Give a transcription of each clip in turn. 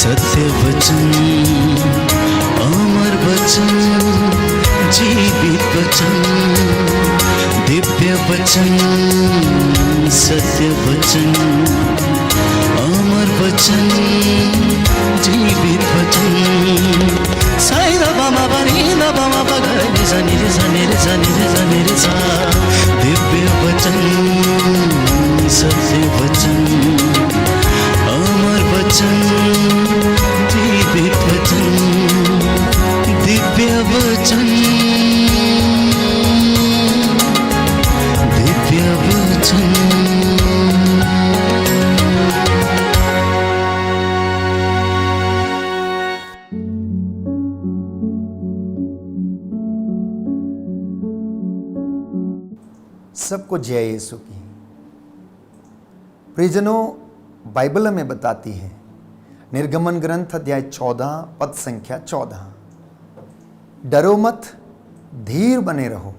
सत्य वचन, अमर वचन, जीवित वचन, दिव्य वचन, सत्य वचन, अमर वचन, जीवित वचन। साई दा बामा बनी दा बामा बगा रे सा नि रे सा नि रे सा नि रे सा नि रे सा। दिव्य वचन, सत्य वचन, अमर वचन, जीवित वचन, दिव्य वचन, दिव्य वचन। सबको जय यीशु की। प्रियजनों, बाइबल हमें बताती है, निर्गमन ग्रंथ अध्याय 14 पद संख्या 14, डरो मत, धीर बने रहो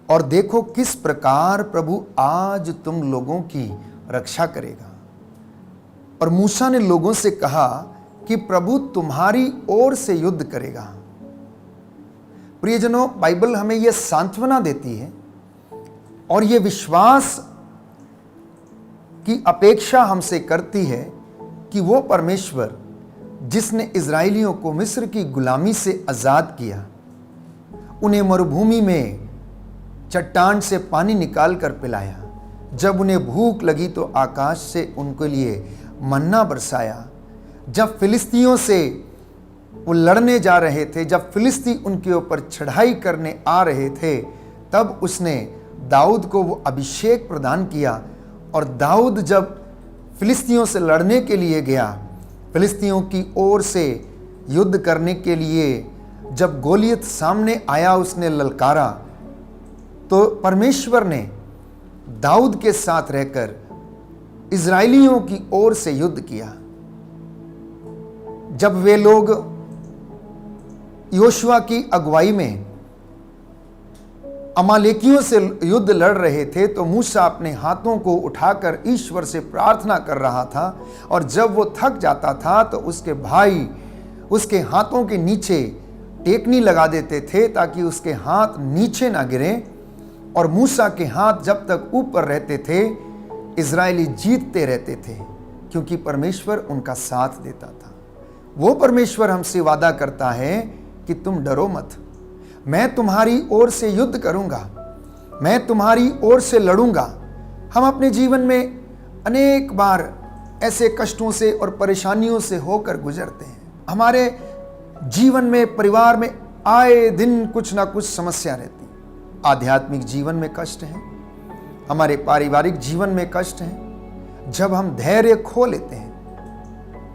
और देखो किस प्रकार प्रभु आज तुम लोगों की रक्षा करेगा। और मूसा ने लोगों से कहा कि प्रभु तुम्हारी ओर से युद्ध करेगा। प्रियजनों, बाइबल हमें यह सांत्वना देती है और यह विश्वास की अपेक्षा हमसे करती है कि वो परमेश्वर जिसने इजराइलियों को मिस्र की गुलामी से आजाद किया, उन्हें मरुभूमि में चट्टान से पानी निकाल कर पिलाया, जब उन्हें भूख लगी तो आकाश से उनके लिए मन्ना बरसाया, जब फिलिस्तियों से वो लड़ने जा रहे थे, जब फिलिस्ती उनके ऊपर चढ़ाई करने आ रहे थे, तब उसने दाऊद को वो अभिषेक प्रदान किया। और दाऊद जब फिलिस्तियों से लड़ने के लिए गया, फिलिस्तियों की ओर से युद्ध करने के लिए जब गोलियत सामने आया, उसने ललकारा, तो परमेश्वर ने दाऊद के साथ रहकर इजराइलियों की ओर से युद्ध किया। जब वे लोग योशुआ की अगुवाई में अमालेकियों से युद्ध लड़ रहे थे, तो मूसा अपने हाथों को उठाकर ईश्वर से प्रार्थना कर रहा था। और जब वो थक जाता था तो उसके भाई उसके हाथों के नीचे टेकनी लगा देते थे ताकि उसके हाथ नीचे ना गिरें। और मूसा के हाथ जब तक ऊपर रहते थे, इजरायली जीतते रहते थे, क्योंकि परमेश्वर उनका साथ देता था। वो परमेश्वर हमसे वादा करता है कि तुम डरो मत, मैं तुम्हारी ओर से युद्ध करूंगा, मैं तुम्हारी ओर से लड़ूंगा। हम अपने जीवन में अनेक बार ऐसे कष्टों से और परेशानियों से होकर गुजरते हैं। हमारे जीवन में, परिवार में आए दिन कुछ ना कुछ समस्या रहती है। आध्यात्मिक जीवन में कष्ट है, हमारे पारिवारिक जीवन में कष्ट है। जब हम धैर्य खो लेते हैं,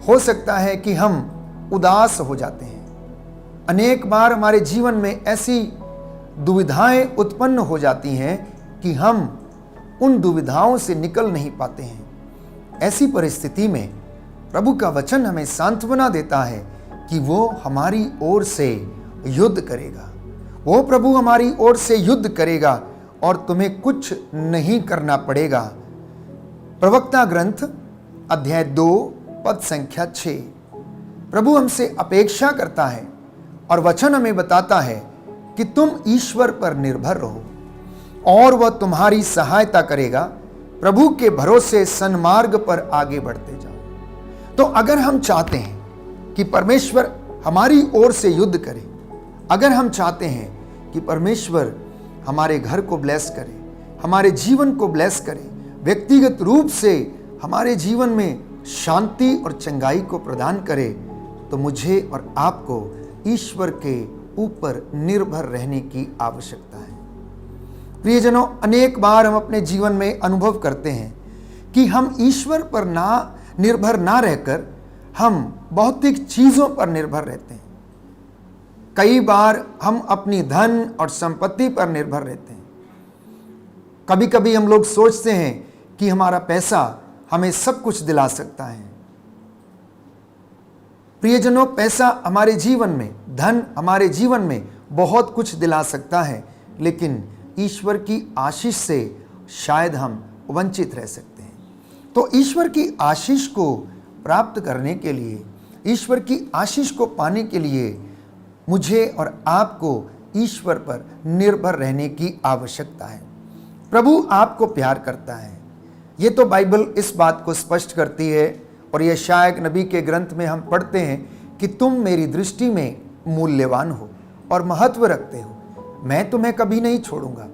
हो सकता है कि हम उदास हो जाते हैं। अनेक बार हमारे जीवन में ऐसी दुविधाएं उत्पन्न हो जाती हैं कि हम उन दुविधाओं से निकल नहीं पाते हैं। ऐसी परिस्थिति में प्रभु का वचन हमें सांत्वना देता है कि वो हमारी ओर से युद्ध करेगा। वो प्रभु हमारी ओर से युद्ध करेगा और तुम्हें कुछ नहीं करना पड़ेगा। प्रवक्ता ग्रंथ अध्याय 2 पद संख्या 6। प्रभु हमसे अपेक्षा करता है और वचन हमें बताता है कि तुम ईश्वर पर निर्भर रहो और वह तुम्हारी सहायता करेगा। प्रभु के भरोसे सन्मार्ग पर आगे बढ़ते जाओ। तो अगर हम चाहते हैं कि परमेश्वर हमारी ओर से युद्ध करे, अगर हम चाहते हैं कि परमेश्वर हमारे घर को ब्लेस करे, हमारे जीवन को ब्लेस करे, व्यक्तिगत रूप से हमारे जीवन में शांति और चंगाई को प्रदान करे, तो मुझे और आपको ईश्वर के ऊपर निर्भर रहने की आवश्यकता है। प्रियजनों, अनेक बार हम अपने जीवन में अनुभव करते हैं कि हम ईश्वर पर निर्भर ना रहकर हम भौतिक चीजों पर निर्भर रहते हैं। कई बार हम अपनी धन और संपत्ति पर निर्भर रहते हैं। कभी कभी हम लोग सोचते हैं कि हमारा पैसा हमें सब कुछ दिला सकता है। प्रियजनों, पैसा हमारे जीवन में, धन हमारे जीवन में बहुत कुछ दिला सकता है, लेकिन ईश्वर की आशीष से शायद हम वंचित रह सकते हैं। तो ईश्वर की आशीष को प्राप्त करने के लिए ईश्वर की आशीष को पाने के लिए मुझे और आपको ईश्वर पर निर्भर रहने की आवश्यकता है। प्रभु आपको प्यार करता है। ये तो बाइबल इस बात को स्पष्ट करती है और यशायाह नबी के ग्रंथ में हम पढ़ते हैं कि तुम मेरी दृष्टि में मूल्यवान हो और महत्व रखते हो, मैं तुम्हें कभी नहीं छोड़ूंगा।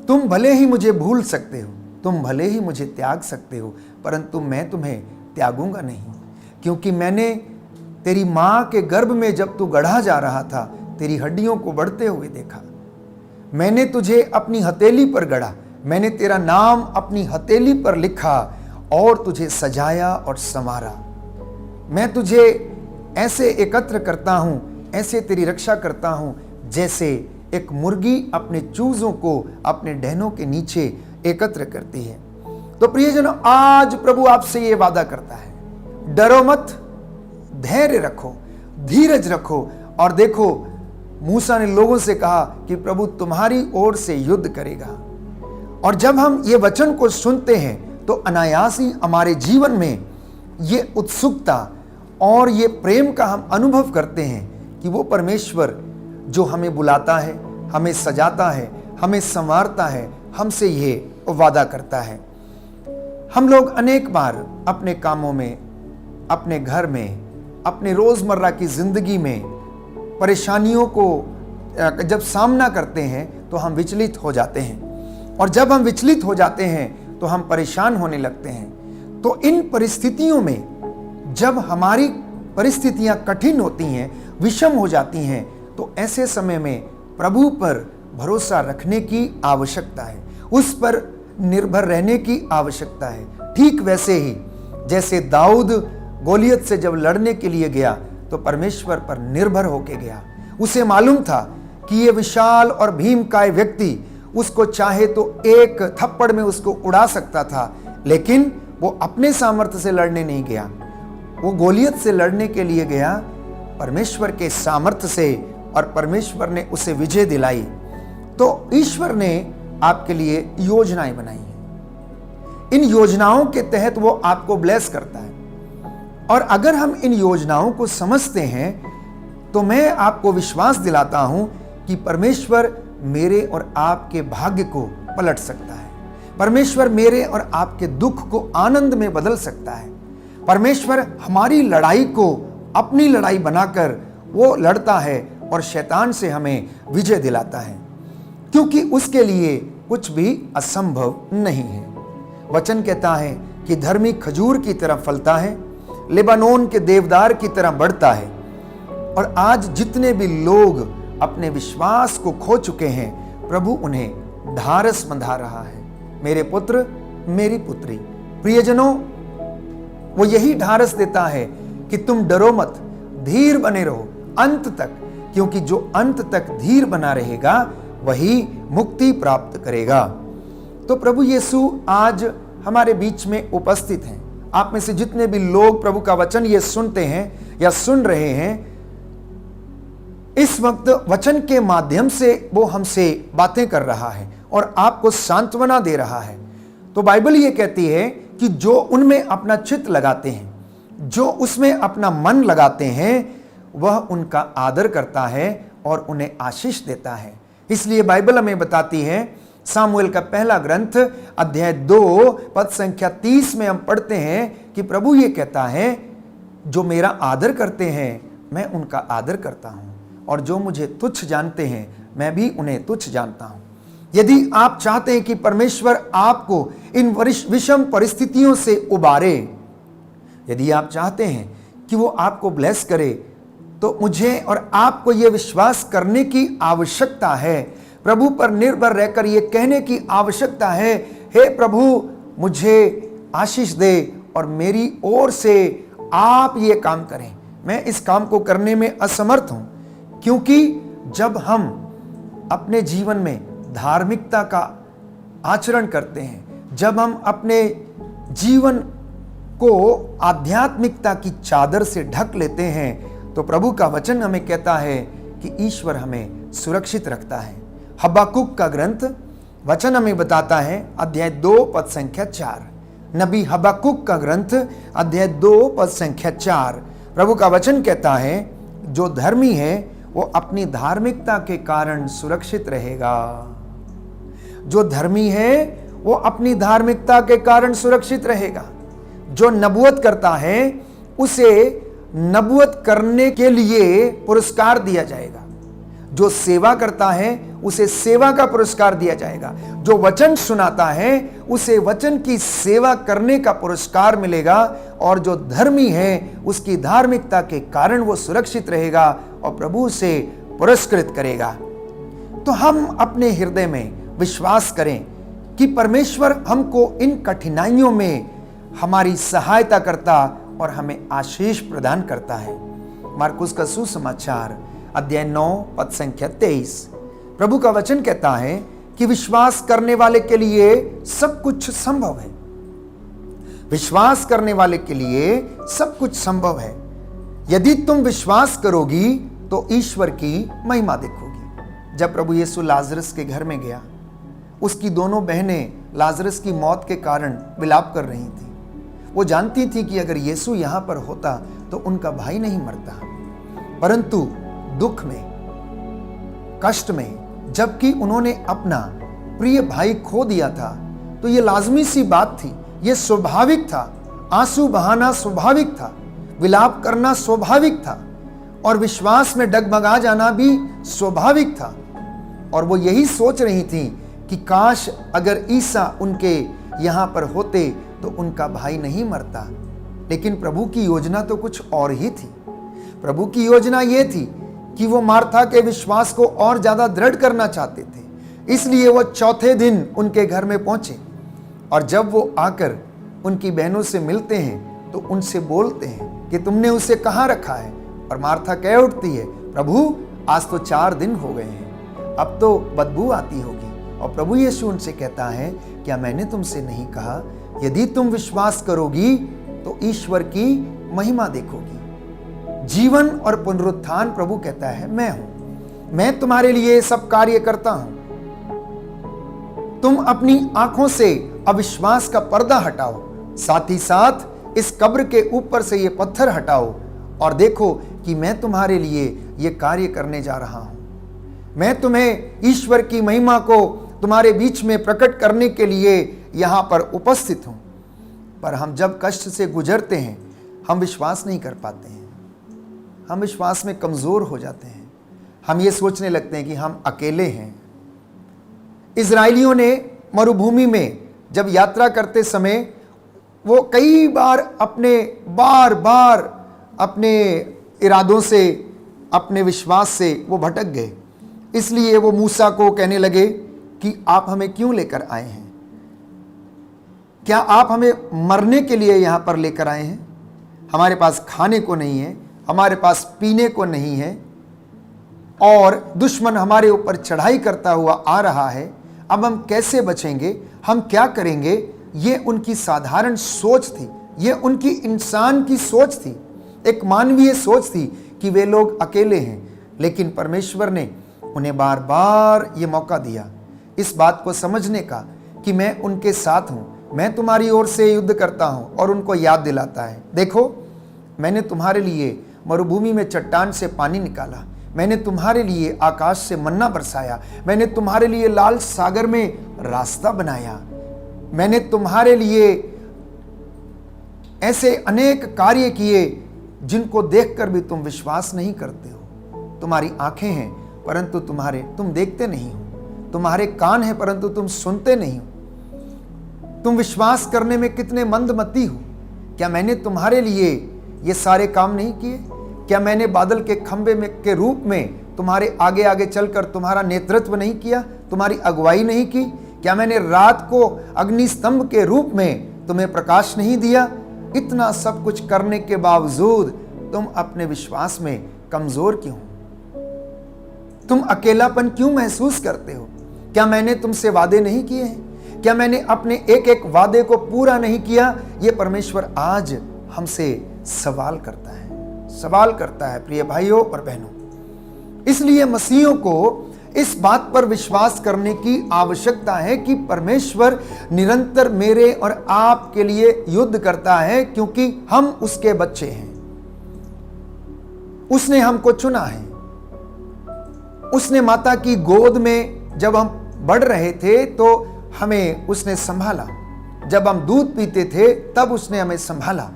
तुम भले ही मुझे भूल सकते हो, तुम भले ही मुझे त्याग सकते हो, परंतु मैं तुम्हें त्यागूंगा नहीं, क्योंकि मैंने तेरी माँ के गर्भ में जब तू गढ़ा जा रहा था तेरी हड्डियों को बढ़ते हुए देखा। मैंने तुझे अपनी हथेली पर गढ़ा, मैंने तेरा नाम अपनी हथेली पर लिखा और तुझे सजाया और संवारा। मैं तुझे ऐसे एकत्र करता हूं, ऐसे तेरी रक्षा करता हूं जैसे एक मुर्गी अपने चूजों को अपने डहनों के नीचे एकत्र करती है। तो प्रियजनों, आज प्रभु आपसे ये वादा करता है, डरो मत, धैर्य रखो, धीरज रखो। और देखो, मूसा ने लोगों से कहा कि प्रभु तुम्हारी ओर से युद्ध करेगा। और जब हम ये वचन को सुनते हैं तो अनायास ही हमारे जीवन में ये उत्सुकता और ये प्रेम का हम अनुभव करते हैं कि वो परमेश्वर जो हमें बुलाता है, हमें सजाता है, हमें संवारता है, हमसे ये वादा करता है। हम लोग अनेक बार अपने कामों में, अपने घर में, अपने रोजमर्रा की जिंदगी में परेशानियों को जब सामना करते हैं तो हम विचलित हो जाते हैं, और जब हम विचलित हो जाते हैं तो हम परेशान होने लगते हैं। तो इन परिस्थितियों में जब हमारी परिस्थितियां कठिन होती हैं, विषम हो जाती हैं, तो ऐसे समय में प्रभु पर भरोसा रखने की आवश्यकता है, उस पर निर्भर रहने की आवश्यकता है। ठीक वैसे ही जैसे दाऊद गोलियत से जब लड़ने के लिए गया तो परमेश्वर पर निर्भर होके गया। उसे मालूम था कि ये विशाल और भीमकाय व्यक्ति उसको चाहे तो एक थप्पड़ में उसको उड़ा सकता था, लेकिन वो अपने सामर्थ्य से लड़ने नहीं गया, वो गोलियत से लड़ने के लिए गया परमेश्वर के सामर्थ्य से, और परमेश्वर ने उसे विजय दिलाई। तो ईश्वर ने आपके लिए योजनाएं बनाई हैं, इन योजनाओं के तहत वो आपको ब्लेस करता है। और अगर हम इन योजनाओं को समझते हैं तो मैं आपको विश्वास दिलाता हूं कि परमेश्वर मेरे और आपके भाग्य को पलट सकता है। परमेश्वर मेरे और आपके दुख को आनंद में बदल सकता है। परमेश्वर हमारी लड़ाई को अपनी लड़ाई बनाकर वो लड़ता है और शैतान से हमें विजय दिलाता है, क्योंकि उसके लिए कुछ भी असंभव नहीं है। वचन कहता है कि धर्मी खजूर की तरह फलता है, लेबानोन के देवदार की तरह बढ़ता है। और आज जितने भी लोग अपने विश्वास को खो चुके हैं, प्रभु उन्हें ढारस बंधा रहा है। मेरे पुत्र, मेरी पुत्री, प्रियजनों, वो यही ढारस देता है कि तुम डरो मत, धीर बने रहो अंत तक, क्योंकि जो अंत तक धीर बना रहेगा वही मुक्ति प्राप्त करेगा। तो प्रभु यीशु आज हमारे बीच में उपस्थित हैं। आप में से जितने भी लोग प्रभु का वचन ये सुनते हैं या सुन रहे हैं, इस वक्त वचन के माध्यम से वो हमसे बातें कर रहा है और आपको सांत्वना दे रहा है। तो बाइबल ये कहती है कि जो उनमें अपना चित्त लगाते हैं, जो उसमें अपना मन लगाते हैं, वह उनका आदर करता है और उन्हें आशीष देता है। इसलिए बाइबल हमें बताती है, सामुएल का पहला ग्रंथ अध्याय 2 पद संख्या 30 में हम पढ़ते हैं कि प्रभु ये कहता है, जो मेरा आदर करते हैं मैं उनका आदर करता हूं, और जो मुझे तुच्छ जानते हैं मैं भी उन्हें तुच्छ जानता हूं। यदि आप चाहते हैं कि परमेश्वर आपको इन विषम परिस्थितियों से उबारे, यदि आप चाहते हैं कि वो आपको ब्लेस करे, तो मुझे और आपको ये विश्वास करने की आवश्यकता है, प्रभु पर निर्भर रहकर ये कहने की आवश्यकता है, हे प्रभु मुझे आशीष दे और मेरी ओर से आप ये काम करें। मैं इस काम को करने में असमर्थ हूं, क्योंकि जब हम अपने जीवन में धार्मिकता का आचरण करते हैं, जब हम अपने जीवन को आध्यात्मिकता की चादर से ढक लेते हैं, तो प्रभु का वचन हमें कहता है कि ईश्वर हमें सुरक्षित रखता है। हबक्कुक का ग्रंथ वचन हमें बताता है, अध्याय 2 पद संख्या 4, नबी हबक्कुक का ग्रंथ अध्याय 2 पद संख्या 4, प्रभु का वचन कहता है जो धर्मी है वो अपनी धार्मिकता के कारण सुरक्षित रहेगा। जो धर्मी है वो अपनी धार्मिकता के कारण सुरक्षित रहेगा। जो नबूवत करता है उसे नबूवत करने के लिए पुरस्कार दिया जाएगा। जो सेवा करता है उसे सेवा का पुरस्कार दिया जाएगा। जो वचन सुनाता है उसे वचन की सेवा करने का पुरस्कार मिलेगा। और जो धर्मी है उसकी धार्मिकता के कारण वो सुरक्षित रहेगा और प्रभु उसे पुरस्कृत करेगा। तो हम अपने हृदय में विश्वास करें कि परमेश्वर हमको इन कठिनाइयों में हमारी सहायता करता और हमें आशीष प्रदान करता है। मार्कुस का सुसमाचार अध्याय 9 पद संख्या 23। प्रभु का वचन कहता है कि विश्वास करने वाले के लिए सब कुछ संभव है। विश्वास करने वाले के लिए सब कुछ संभव है। यदि तुम विश्वास करोगी तो ईश्वर की महिमा देखोगी। जब प्रभु यीशु लाजरस के घर में गया, उसकी दोनों बहनें लाजरस की मौत के कारण विलाप कर रही थी। वो जानती थी कि अगर यीशु यहां पर होता तो उनका भाई नहीं मरता, परंतु दुख में, कष्ट में, जबकि उन्होंने अपना प्रिय भाई खो दिया था, तो ये लाजमी सी बात थी, ये स्वाभाविक था। आंसू बहाना स्वाभाविक था, विलाप करना स्वाभाविक था और विश्वास में डगमगा जाना भी स्वाभाविक था। और वो यही सोच रही थी कि काश अगर ईसा उनके यहां पर होते तो उनका भाई नहीं मरता। लेकिन प्रभु की योजना तो कुछ और ही थी। प्रभु की योजना ये थी कि वो मार्था के विश्वास को और ज्यादा दृढ़ करना चाहते थे। इसलिए वो चौथे दिन उनके घर में पहुंचे और जब वो आकर उनकी बहनों से मिलते हैं तो उनसे बोलते हैं कि तुमने उसे कहाँ रखा है। और मार्था कह उठती है, प्रभु आज तो 4 दिन हो गए हैं, अब तो बदबू आती होगी। और प्रभु यीशु उनसे कहता है, क्या मैंने तुमसे नहीं कहा यदि तुम विश्वास करोगी तो ईश्वर की महिमा देखोगी। जीवन और पुनरुत्थान प्रभु कहता है मैं हूं, मैं तुम्हारे लिए सब कार्य करता हूं। तुम अपनी आंखों से अविश्वास का पर्दा हटाओ, साथ ही साथ इस कब्र के ऊपर से ये पत्थर हटाओ और देखो कि मैं तुम्हारे लिए ये कार्य करने जा रहा हूं। मैं तुम्हें ईश्वर की महिमा को तुम्हारे बीच में प्रकट करने के लिए यहां पर उपस्थित हूं। पर हम जब कष्ट से गुजरते हैं हम विश्वास नहीं कर पाते हैं, हम विश्वास में कमजोर हो जाते हैं। हम ये सोचने लगते हैं कि हम अकेले हैं। इजराइलियों ने मरुभूमि में जब यात्रा करते समय वो कई बार बार अपने इरादों से, अपने विश्वास से वो भटक गए। इसलिए वो मूसा को कहने लगे कि आप हमें क्यों लेकर आए हैं? क्या आप हमें मरने के लिए यहां पर लेकर आए हैं? हमारे पास खाने को नहीं है, हमारे पास पीने को नहीं है और दुश्मन हमारे ऊपर चढ़ाई करता हुआ आ रहा है। अब हम कैसे बचेंगे? हम क्या करेंगे? ये उनकी साधारण सोच थी, ये उनकी इंसान की सोच थी, एक मानवीय सोच थी कि वे लोग अकेले हैं। लेकिन परमेश्वर ने उन्हें बार बार ये मौका दिया इस बात को समझने का कि मैं उनके साथ हूं, मैं तुम्हारी ओर से युद्ध करता हूं। और उनको याद दिलाता है, देखो मैंने तुम्हारे लिए मरुभूमि में चट्टान से पानी निकाला, मैंने तुम्हारे लिए आकाश से मन्ना बरसाया, मैंने तुम्हारे लिए लाल सागर में रास्ता बनाया, मैंने तुम्हारे लिए ऐसे अनेक कार्य किए जिनको देखकर भी तुम विश्वास नहीं करते हो। तुम्हारी आंखें हैं परंतु तुम देखते नहीं हो, तुम्हारे कान हैं परंतु तुम सुनते नहीं हो। तुम विश्वास करने में कितने मंदमती हो। क्या मैंने तुम्हारे लिए ये सारे काम नहीं किए? क्या मैंने बादल के खंबे में के रूप में तुम्हारे आगे आगे चलकर तुम्हारा नेतृत्व नहीं किया, तुम्हारी अगुवाई नहीं की? क्या मैंने रात को अग्नि स्तंभ के रूप में तुम्हें प्रकाश नहीं दिया? इतना सब कुछ करने के बावजूद तुम अपने विश्वास में कमजोर क्यों? तुम अकेलापन क्यों महसूस करते हो? क्या मैंने तुमसे वादे नहीं किए हैं? क्या मैंने अपने एक एक वादे को पूरा नहीं किया? ये परमेश्वर आज हमसे सवाल करता है प्रिय भाइयों और बहनों। इसलिए मसीहियों को इस बात पर विश्वास करने की आवश्यकता है कि परमेश्वर निरंतर मेरे और आपके लिए युद्ध करता है, क्योंकि हम उसके बच्चे हैं। उसने हमको चुना है। उसने माता की गोद में जब हम बढ़ रहे थे तो हमें उसने संभाला, जब हम दूध पीते थे तब उसने हमें संभाला।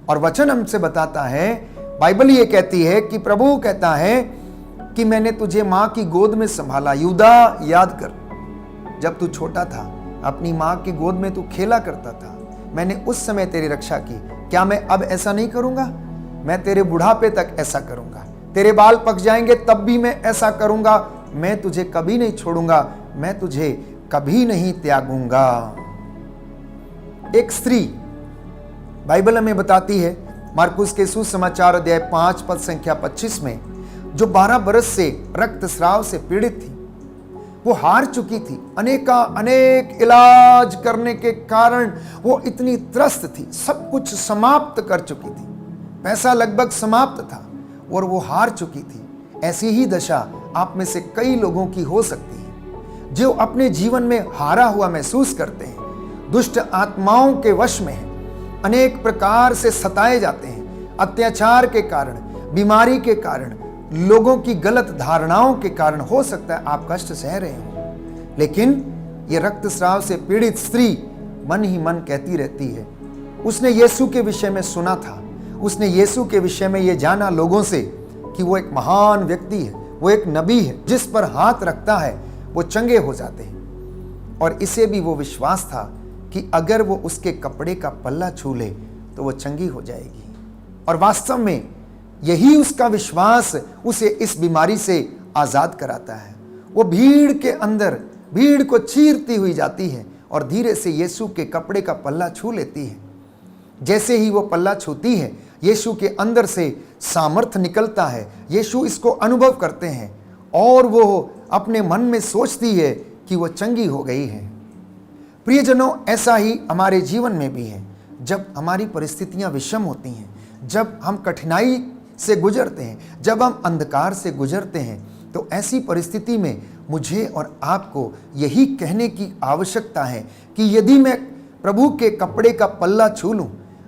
और वचन हमसे बताता है, बाइबल ये कहती है कि प्रभु कहता है कि मैंने तुझे मां की गोद में संभाला। यूदा, याद कर, जब तू छोटा था अपनी मां की गोद में तू खेला करता था, मैंने उस समय तेरी रक्षा की। क्या मैं अब ऐसा नहीं करूंगा? मैं तेरे बुढ़ापे तक ऐसा करूंगा। तेरे बाल पक जाएंगे तब भी मैं ऐसा करूंगा। मैं तुझे कभी नहीं छोड़ूंगा, मैं तुझे कभी नहीं त्यागूंगा। एक स्त्री, बाइबल हमें बताती है मार्कुस के सुसमाचार अध्याय 5 पद संख्या 25 में, जो 12 बरस से रक्तस्राव से पीड़ित थी, वो हार चुकी थी। अनेक इलाज करने के कारण वो इतनी त्रस्त थी, सब कुछ समाप्त कर चुकी थी, पैसा लगभग समाप्त था और वो हार चुकी थी। ऐसी ही दशा आप में से कई लोगों की हो सकती है, जो अपने जीवन में हारा हुआ महसूस करते हैं, दुष्ट आत्माओं के वश में हैं, अनेक प्रकार से सताए जाते हैं, अत्याचार के कारण, बीमारी के कारण, लोगों की गलत धारणाओं के कारण हो सकता है आप कष्ट सह रहे हो। लेकिन ये रक्तस्राव से पीड़ित स्त्री मन ही मन कहती रहती है, उसने यीशु के विषय में सुना था, उसने यीशु के विषय में ये जाना लोगों से कि वो एक महान व्यक्ति है, वो एक नबी है, जिस पर हाथ रखता है वो चंगे हो जाते हैं। और इसे भी वो विश्वास था कि अगर वो उसके कपड़े का पल्ला छू ले तो वो चंगी हो जाएगी। और वास्तव में यही उसका विश्वास उसे इस बीमारी से आजाद कराता है। वो भीड़ के अंदर भीड़ को चीरती हुई जाती है और धीरे से यीशु के कपड़े का पल्ला छू लेती है। जैसे ही वो पल्ला छूती है, यीशु के अंदर से सामर्थ निकलता है। यीशु इसको अनुभव करते हैं और वो अपने मन में सोचती है कि वो चंगी हो गई है। प्रियजनों, ऐसा ही हमारे जीवन में भी है। जब हमारी परिस्थितियां विषम होती हैं, जब हम कठिनाई से गुजरते हैं, जब हम अंधकार से गुजरते हैं, तो ऐसी परिस्थिति में मुझे और आपको यही कहने की आवश्यकता है कि यदि मैं प्रभु के कपड़े का पल्ला छू लूं,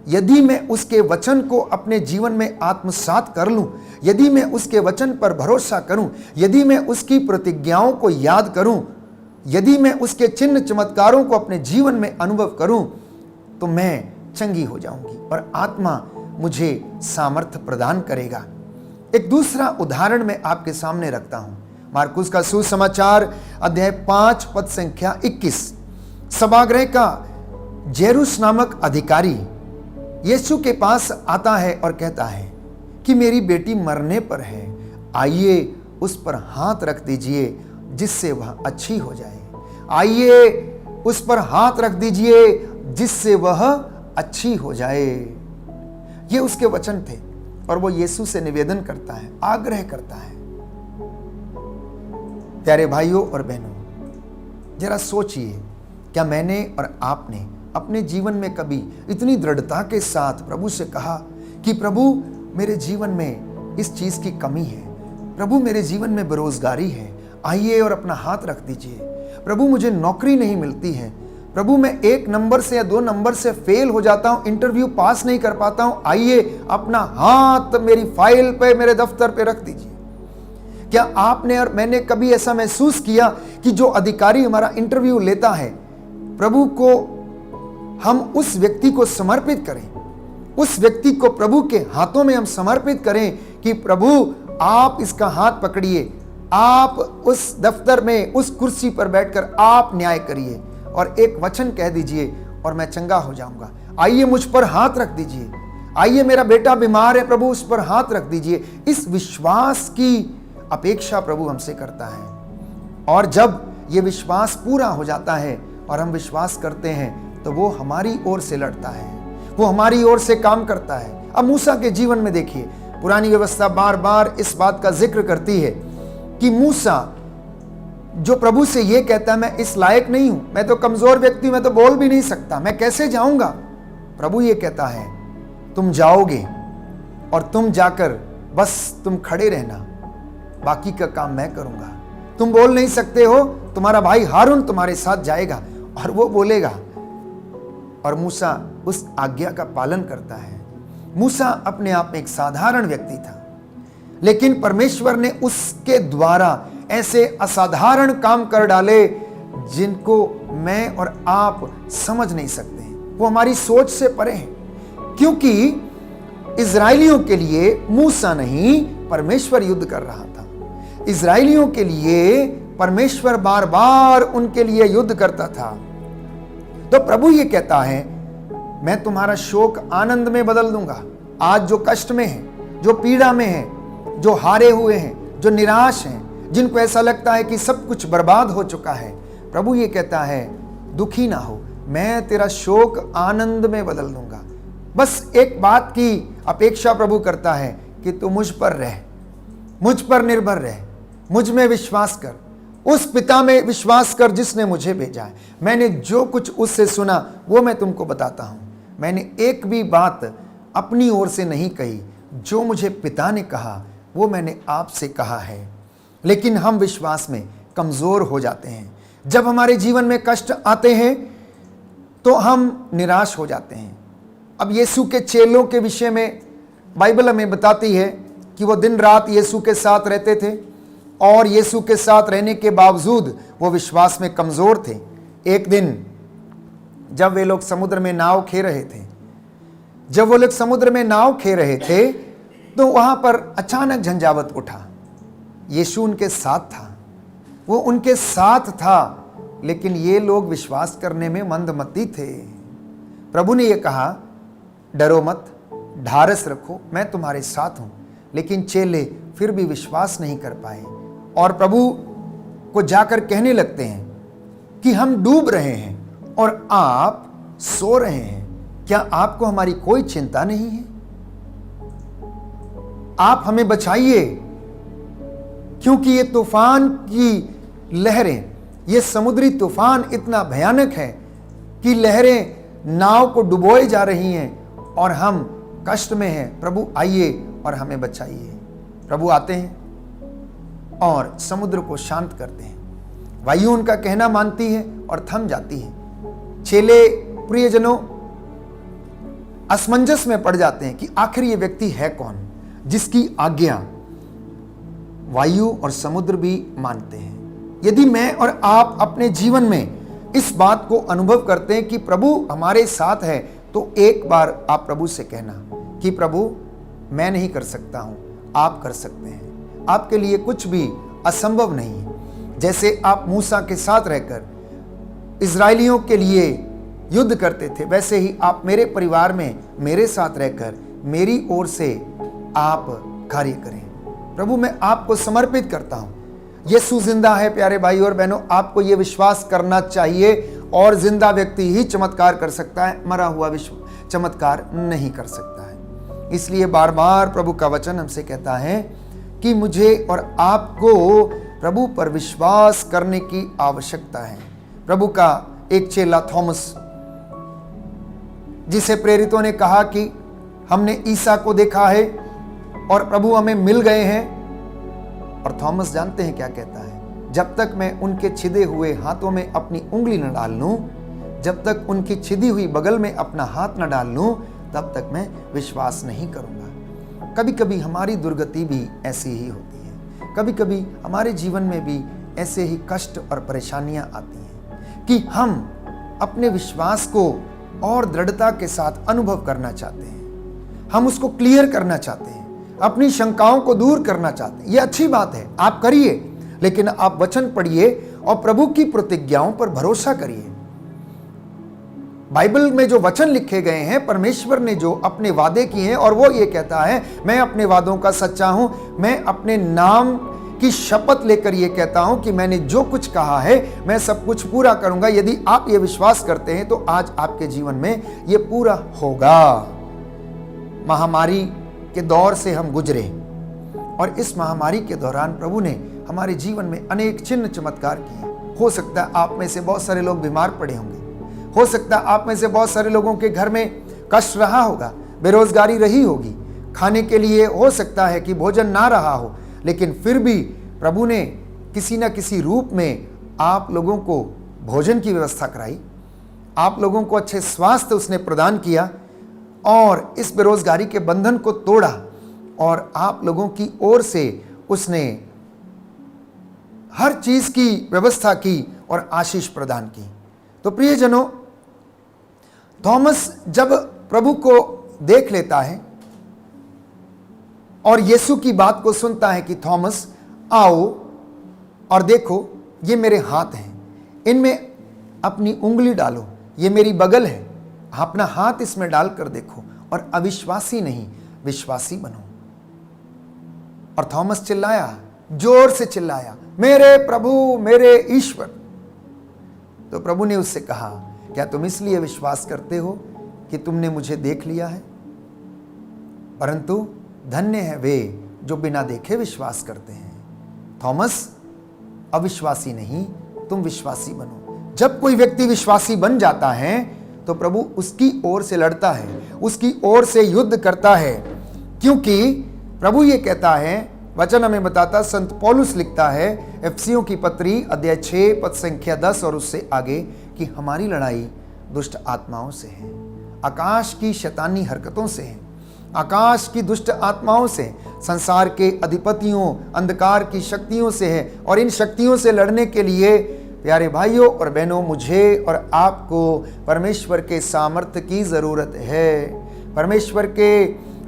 यदि मैं उसके वचन को अपने जीवन में आत्मसात कर लूं, यदि मैं उसके वचन पर भरोसा करूं, यदि मैं उसकी प्रतिज्ञाओं को याद करूं, यदि मैं उसके चिन्ह चमत्कारों को अपने जीवन में अनुभव करूं, तो मैं चंगी हो जाऊंगी और आत्मा मुझे सामर्थ्य प्रदान करेगा। एक दूसरा उदाहरण मैं आपके सामने रखता हूं। मार्कुस का सुसमाचार अध्याय 5 पद संख्या 21। सभागृह का जेरुस नामक अधिकारी यीशु के पास आता है और कहता है कि मेरी बेटी मरने पर है, आइए उस पर हाथ रख दीजिए जिससे वह अच्छी हो जाए। आइए उस पर हाथ रख दीजिए जिससे वह अच्छी हो जाए। ये उसके वचन थे और वो यीशु से निवेदन करता है, आग्रह करता है। प्यारे भाइयों और बहनों, जरा सोचिए, क्या मैंने और आपने अपने जीवन में कभी इतनी दृढ़ता के साथ प्रभु से कहा कि प्रभु मेरे जीवन में इस चीज की कमी है, प्रभु मेरे जीवन में बेरोजगारी है, आइए और अपना हाथ रख दीजिए। प्रभु मुझे नौकरी नहीं मिलती है, प्रभु मैं 1 नंबर से या 2 नंबर से फेल हो जाता हूं, इंटरव्यू पास नहीं कर पाता हूं, आइए अपना हाथ मेरी फाइल पे, मेरे दफ्तर पे रख दीजिए। क्या आपने और मैंने कभी ऐसा महसूस किया कि जो अधिकारी हमारा इंटरव्यू लेता है, प्रभु को हम उस व्यक्ति को समर्पित करें, उस व्यक्ति को प्रभु के हाथों में हम समर्पित करें कि प्रभु आप इसका हाथ पकड़िए, आप उस दफ्तर में उस कुर्सी पर बैठकर आप न्याय करिए और एक वचन कह दीजिए और मैं चंगा हो जाऊंगा। आइए मुझ पर हाथ रख दीजिए, आइए मेरा बेटा बीमार है, प्रभु उस पर हाथ रख दीजिए। इस विश्वास की अपेक्षा प्रभु हमसे करता है और जब ये विश्वास पूरा हो जाता है और हम विश्वास करते हैं तो वो हमारी ओर से लड़ता है, वो हमारी ओर से काम करता है। अब मूसा के जीवन में देखिए, पुरानी व्यवस्था बार बार इस बात का जिक्र करती है कि मूसा जो प्रभु से ये कहता है मैं इस लायक नहीं हूं, मैं तो कमजोर व्यक्ति हूं, मैं तो बोल भी नहीं सकता, मैं कैसे जाऊंगा। प्रभु ये कहता है तुम जाओगे और तुम जाकर बस तुम खड़े रहना, बाकी का काम मैं करूंगा। तुम बोल नहीं सकते हो, तुम्हारा भाई हारून तुम्हारे साथ जाएगा और वो बोलेगा। और मूसा उस आज्ञा का पालन करता है। मूसा अपने आप में एक साधारण व्यक्ति था, लेकिन परमेश्वर ने उसके द्वारा ऐसे असाधारण काम कर डाले जिनको मैं और आप समझ नहीं सकते। वो हमारी सोच से परे हैं, क्योंकि इजराइलियों के लिए मूसा नहीं, परमेश्वर युद्ध कर रहा था। इजराइलियों के लिए परमेश्वर बार बार उनके लिए युद्ध करता था। तो प्रभु ये कहता है, मैं तुम्हारा शोक आनंद में बदल दूंगा। आज जो कष्ट में है, जो पीड़ा में है, जो हारे हुए हैं, जो निराश हैं, जिनको ऐसा लगता है कि सब कुछ बर्बाद हो चुका है, प्रभु ये कहता है, दुखी ना हो, मैं तेरा शोक आनंद में बदल दूंगा। बस एक बात की अपेक्षा प्रभु करता है कि तू मुझ पर रह, मुझ पर निर्भर रह, मुझ में विश्वास कर, उस पिता में विश्वास कर जिसने मुझे भेजा है। मैंने जो कुछ उससे सुना वो मैं तुमको बताता हूं। मैंने एक भी बात अपनी ओर से नहीं कही, जो मुझे पिता ने कहा वो मैंने आपसे कहा है। लेकिन हम विश्वास में कमजोर हो जाते हैं। जब हमारे जीवन में कष्ट आते हैं तो हम निराश हो जाते हैं। अब यीशु के चेलों के विषय में बाइबल हमें बताती है कि वो दिन रात यीशु के साथ रहते थे और यीशु के साथ रहने के बावजूद वो विश्वास में कमजोर थे। एक दिन जब वे लोग समुद्र में नाव खे रहे थे, तो वहां पर अचानक झंझावत उठा। यीशु उनके साथ था, वो उनके साथ था, लेकिन ये लोग विश्वास करने में मंदमती थे। प्रभु ने ये कहा, डरो मत, ढारस रखो, मैं तुम्हारे साथ हूं। लेकिन चेले फिर भी विश्वास नहीं कर पाए और प्रभु को जाकर कहने लगते हैं कि हम डूब रहे हैं और आप सो रहे हैं। क्या आपको हमारी कोई चिंता नहीं है? आप हमें बचाइए, क्योंकि ये तूफान की लहरें, ये समुद्री तूफान इतना भयानक है कि लहरें नाव को डुबोए जा रही हैं और हम कष्ट में हैं। प्रभु आइए और हमें बचाइए। प्रभु आते हैं और समुद्र को शांत करते हैं। वायु उनका कहना मानती है और थम जाती है। चेले प्रियजनों असमंजस में पड़ जाते हैं कि आखिर ये व्यक्ति है कौन जिसकी आज्ञा वायु और समुद्र भी मानते हैं। यदि मैं और आप अपने जीवन में इस बात को अनुभव करते हैं कि प्रभु हमारे साथ है, तो एक बार आप प्रभु से कहना कि प्रभु मैं नहीं कर सकता हूं, आप कर सकते हैं। आपके लिए कुछ भी असंभव नहीं है। जैसे आप मूसा के साथ रहकर इजरायलियों के लिए युद्ध करते थे, वैसे ही आप मेरे परिवार में मेरे साथ रहकर मेरी ओर से आप कार्य करें। प्रभु मैं आपको समर्पित करता हूं। यीशु जिंदा है प्यारे भाई और बहनों, आपको यह विश्वास करना चाहिए। और जिंदा व्यक्ति ही चमत्कार कर सकता है, मरा हुआ विश्व चमत्कार नहीं कर सकता है। इसलिए बार बार प्रभु का वचन हमसे कहता है कि मुझे और आपको प्रभु पर विश्वास करने की आवश्यकता है। प्रभु का एक चेला थॉमस, जिसे प्रेरितों ने कहा कि हमने ईसा को देखा है और प्रभु हमें मिल गए हैं, और थॉमस जानते हैं क्या कहता है, जब तक मैं उनके छिदे हुए हाथों में अपनी उंगली न डाल लूं, जब तक उनकी छिदी हुई बगल में अपना हाथ न डाल लूं, तब तक मैं विश्वास नहीं करूंगा। कभी कभी हमारी दुर्गति भी ऐसी ही होती है। कभी कभी हमारे जीवन में भी ऐसे ही कष्ट और परेशानियां आती हैं कि हम अपने विश्वास को और दृढ़ता के साथ अनुभव करना चाहते हैं। हम उसको क्लियर करना चाहते हैं, अपनी शंकाओं को दूर करना चाहते हैं। यह अच्छी बात है, आप करिए, लेकिन आप वचन पढ़िए और प्रभु की प्रतिज्ञाओं पर भरोसा करिए। बाइबल में जो वचन लिखे गए हैं, परमेश्वर ने जो अपने वादे किए हैं, और वो ये कहता है, मैं अपने वादों का सच्चा हूं। मैं अपने नाम की शपथ लेकर ये कहता हूं कि मैंने जो कुछ कहा है मैं सब कुछ पूरा करूंगा। यदि आप ये विश्वास करते हैं तो आज आपके जीवन में ये पूरा होगा। महामारी के दौर से हम गुजरे और इस महामारी के दौरान प्रभु ने हमारे जीवन में अनेक चिन्ह चमत्कार किए। हो सकता है आप में से बहुत सारे लोग बीमार पड़े होंगे, हो सकता है आप में से बहुत सारे लोगों के घर में कष्ट रहा होगा, बेरोजगारी रही होगी, खाने के लिए हो सकता है कि भोजन ना रहा हो, लेकिन फिर भी प्रभु ने किसी न किसी रूप में आप लोगों को भोजन की व्यवस्था कराई, आप लोगों को अच्छे स्वास्थ्य उसने प्रदान किया और इस बेरोजगारी के बंधन को तोड़ा और आप लोगों की ओर से उसने हर चीज की व्यवस्था की और आशीष प्रदान की। तो प्रियजनों, थॉमस जब प्रभु को देख लेता है और यीशु की बात को सुनता है कि थॉमस आओ और देखो, ये मेरे हाथ हैं, इनमें अपनी उंगली डालो, ये मेरी बगल है, अपना हाथ इसमें डालकर देखो और अविश्वासी नहीं विश्वासी बनो। और थॉमस चिल्लाया, जोर से चिल्लाया, मेरे प्रभु, मेरे ईश्वर। तो प्रभु ने उससे कहा, क्या तुम इसलिए विश्वास करते हो कि तुमने मुझे देख लिया है? परंतु धन्य है वे जो बिना देखे विश्वास करते हैं। थॉमस, अविश्वासी नहीं, तुम विश्वासी बनो। जब कोई व्यक्ति विश्वासी बन जाता है तो प्रभु उसकी ओर से लड़ता है, उसकी ओर से युद्ध करता है, क्योंकि प्रभु ये कहता है, वचन हमें बताता, संत पौलुस लिखता है एफिसियों की पत्री अध्याय 6 पद संख्या 10 और उससे आगे कि हमारी लड़ाई दुष्ट आत्माओं से है, आकाश की शैतानी हरकतों से है, आकाश की दुष्ट आत्माओं से, संसार के अधिपतियों, अंधकार की शक्तियों से है। और इन शक्तियों से लड़ने के लिए प्यारे भाइयों और बहनों, मुझे और आपको परमेश्वर के सामर्थ्य की जरूरत है, परमेश्वर के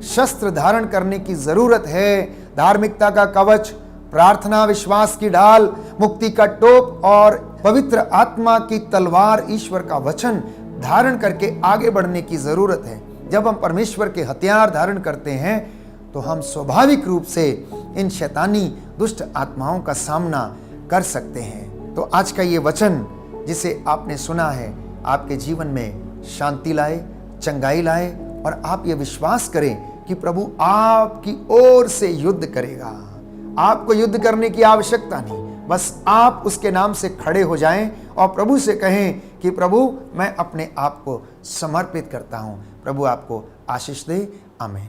शस्त्र धारण करने की जरूरत है। धार्मिकता का कवच, प्रार्थना, विश्वास की ढाल, मुक्ति का टोप और पवित्र आत्मा की तलवार, ईश्वर का वचन धारण करके आगे बढ़ने की जरूरत है। जब हम परमेश्वर के हथियार धारण करते हैं तो हम स्वाभाविक रूप से इन शैतानी दुष्ट आत्माओं का सामना कर सकते हैं। तो आज का ये वचन जिसे आपने सुना है आपके जीवन में शांति लाए, चंगाई लाए और आप ये विश्वास करें कि प्रभु आपकी ओर से युद्ध करेगा। आपको युद्ध करने की आवश्यकता नहीं, बस आप उसके नाम से खड़े हो जाएं और प्रभु से कहें कि प्रभु, मैं अपने आप को समर्पित करता हूं। प्रभु आपको आशीष दे। आमीन।